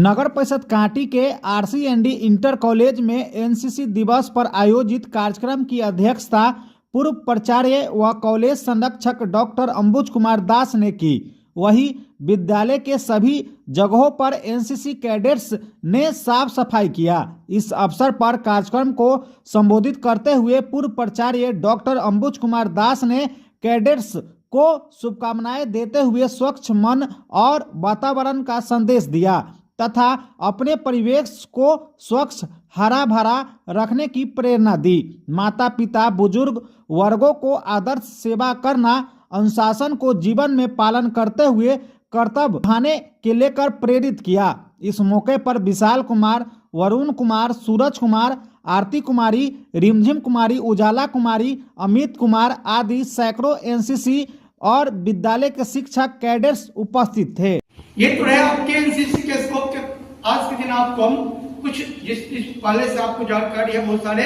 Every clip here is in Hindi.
नगर परिषद कांटी के आरसीएनडी इंटर कॉलेज में एनसीसी दिवस पर आयोजित कार्यक्रम की अध्यक्षता पूर्व प्राचार्य व कॉलेज संरक्षक डॉक्टर अंबुज कुमार दास ने की। वहीं विद्यालय के सभी जगहों पर एनसीसी कैडेट्स ने साफ सफाई किया। इस अवसर पर कार्यक्रम को संबोधित करते हुए पूर्व प्राचार्य डॉक्टर अंबुज कुमार दास ने कैडेट्स को शुभकामनाएं देते हुए स्वच्छ मन और वातावरण का संदेश दिया तथा अपने परिवेश को स्वच्छ हरा भरा रखने की प्रेरणा दी। माता पिता बुजुर्ग वर्गों को आदर्श सेवा करना, अनुशासन को जीवन में पालन करते हुए कर्तव्य निभाने के लेकर प्रेरित किया। इस मौके पर विशाल कुमार, वरुण कुमार, सूरज कुमार, आरती कुमारी, रिमझिम कुमारी, उजाला कुमारी, अमित कुमार आदि सैकड़ों एनसीसी और विद्यालय के शिक्षक कैडेट्स उपस्थित थे। ये तो है आपके एनसीसी के स्कोप के। आज के दिन आपको हम कुछ जिस पहले से आपको जानकारी है बहुत सारे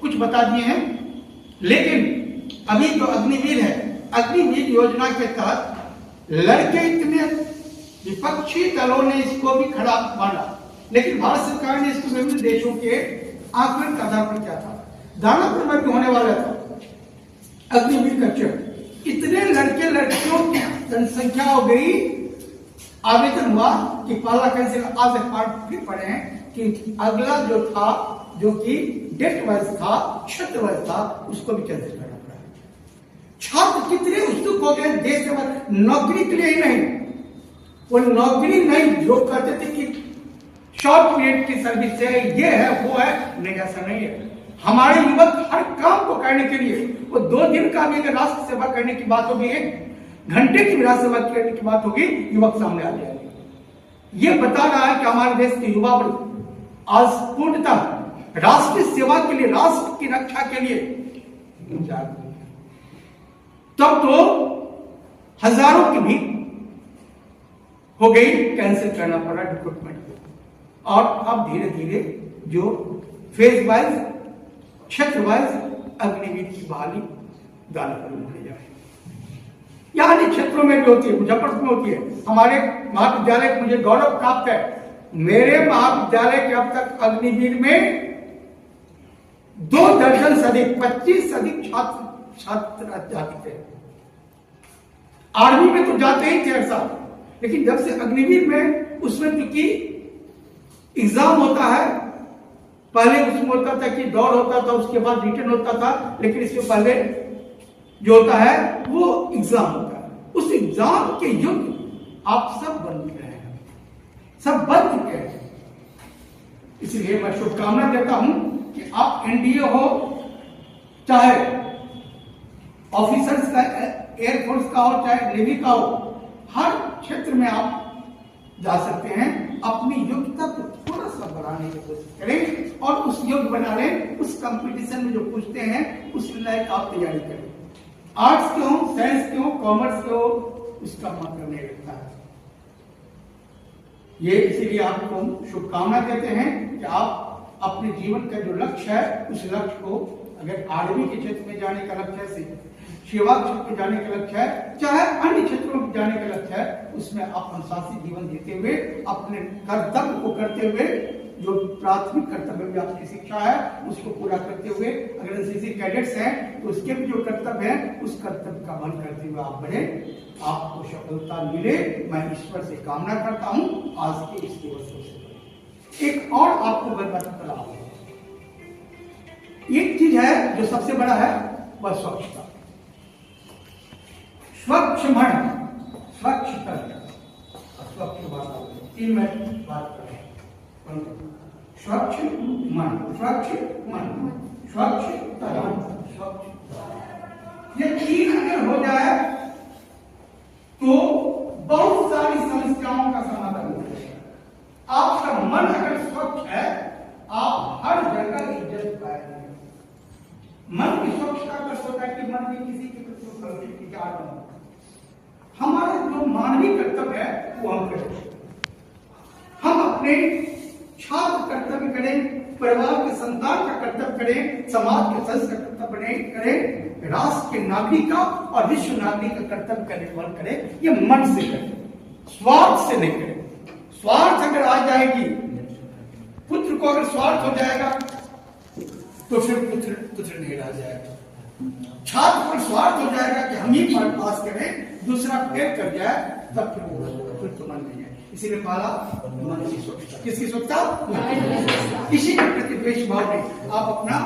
कुछ बता दिए हैं, लेकिन अभी जो अग्निवीर है, अग्निवीर योजना के तहत लड़के इतने विपक्षी दलों ने इसको भी खड़ा माना, लेकिन भारत सरकार ने इसको विभिन्न देशों के आकलन के आधार पर किया था। दानापुर में भी होने वाला था अग्निवीर का चयन। इतने लड़के लड़कियों की जनसंख्या हो गई, आवेदन हुआ कि पाला कैंसिल आज पार्ट फिर पढ़े हैं कि अगला जो था, जो कि डेट वाइज था, छठ वाइज था, उसको भी कैंसिल करना पड़ा। छात्र कितने उत्सुक हो गए देश में नौकरी के लिए ही नहीं, वो नौकरी नहीं जो कहते थे कि शॉर्ट पीरियड की सर्विस है, ये है वो है, नहीं ऐसा नहीं है। हमारे युवक हर काम को करने के लिए वो 2 दिन का भी अगर राष्ट्र सेवा करने की बात होगी, 1 घंटे की राष्ट्र सेवा करने की बात होगी, युवक सामने आ जाएंगे। ये बता रहा है कि हमारे देश के युवा वर्ग आज पूर्णतः राष्ट्रीय सेवा के लिए, राष्ट्र की रक्षा के लिए तब तो हजारों की भी हो गई, कैंसिल करना पड़ा रिक्रूटमेंट को। और अब धीरे धीरे जो फेज वाइज, क्षेत्र वाइज अग्निवीर की बहाली दानापुर में होने जा रही है। यहाँ अन्य क्षेत्रों में भी होती है, मुजफ्फरपुर में होती है। हमारे महाविद्यालय को मुझे गौरव प्राप्त है, मेरे महाविद्यालय के अब तक अग्निवीर में 2 दर्जन से अधिक, 25 से अधिक छात्र जाते थे। आर्मी में तो जाते ही थे हर साल, लेकिन जब से अग्निवीर में, उसमें क्योंकि एग्जाम होता है, पहले उसमें होता था कि दौड़ होता था, उसके बाद रिटर्न होता था, लेकिन इससे पहले जो होता है वो एग्जाम होता है। उस एग्जाम के युग आप सब बन चुके हैं, सब बन चुके हैं। इसलिए मैं शुभकामना देता हूं कि आप एनडीए हो, चाहे ऑफिसर्स का, एयरफोर्स का हो, चाहे नेवी का हो, हर क्षेत्र में आप जा सकते हैं। अपनी योग्यता को थोड़ा सा बढ़ाने की कोशिश करें और उस योग्य बना लें। उस कंपटीशन में जो पूछते हैं उस लायक आप तैयारी करें। आर्ट्स के हो, साइंस के हो, कॉमर्स के हो, उसका मतलब नहीं रखता है। ये इसीलिए आपको शुभकामना देते हैं कि आप अपने जीवन का जो लक्ष्य है, उस लक्ष्य को, अगर आर्मी के क्षेत्र में जाने का लक्ष्य है, सेवा क्षेत्र में जाने का लक्ष्य है, चाहे अन्य क्षेत्रों में जाने का लक्ष्य है, उसमें आप अनुशासित जीवन जीते हुए, अपने कर्तव्य को करते हुए, जो प्राथमिक कर्तव्य में आपकी शिक्षा है उसको पूरा करते हुए, अगर एनसीसी कैडेट्स हैं तो उसके भी जो कर्तव्य है उस कर्तव्य का पालन करते हुए आप बढ़े, आपको सफलता मिले, मैं ईश्वर से कामना करता हूं आज के इस दिवस को। एक और आपको बताता हूं, एक चीज है जो सबसे बड़ा है, वह स्वच्छता। स्वच्छ मन, स्वच्छ तन, स्वच्छ वातावरण, 3 मिनट बात करें। स्वच्छ मन, स्वच्छ मन, स्वच्छ तन, स्वच्छ, ये 3 अगर हो जाए तो बहुत सारी समस्याओं का समाधान हो जाएगा। आपका मन अगर स्वच्छ है, आप हर जगह इज्जत पाएंगे। मन की स्वच्छता कर सकता है कि मन में किसी के प्रति विचार न हो। हमारा जो मानवीय कर्तव्य है वो हम करें। हम अपने छात्र कर्तव्य करें, परिवार के संतान का कर्तव्य करें, समाज के सदस्य का कर्तव्य करें, राष्ट्र के नागरिक का और विश्व नागरिक का कर्तव्य का निर्वहन करें। ये मन से करें, स्वार्थ से नहीं करें। स्वार्थ अगर आ जाएगी, पुत्र को अगर स्वार्थ हो जाएगा तो फिर पुत्र नहीं रह जाएगा। छात्र पर स्वार्थ हो जाएगा कि हम ही पास करें, दूसरा फेल कर जाए, तब फिर वो फिर तो मन नहीं है। इसीलिए पाला मन की स्वच्छता। किसकी स्वच्छता? किसी के प्रति द्वेष भाव नहीं। आप अपना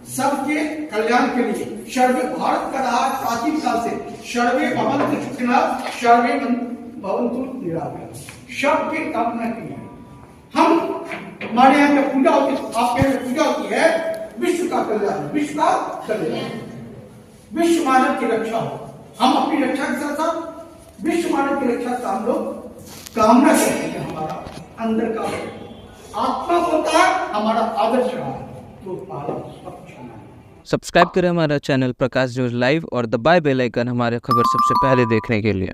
सबके कल्याण के लिए सर्वे, भारत का रहा प्राचीन काल से सर्वे भवन्तु सुखिनः सर्वे भवन्तु निरामयाः, सबकी कामना की है। हम हमारे यहाँ जब पूजा होती है, आपके यहाँ पूजा होती है, विश्व का कल्याण, विश्व का कल्याण, विश्व मानव की रक्षा हो। हम अपनी रक्षा के साथ साथ विश्व मानव की रक्षा का हम लोग कामना करते हैं। हमारा अंदर का आत्मा होता है, हमारा आदर्श रहा है, तो पाला स्वच्छ होना है। सब्सक्राइब करें हमारा चैनल प्रकाश न्यूज लाइव और दबाए बेल आइकन हमारे खबर सबसे पहले देखने के लिए।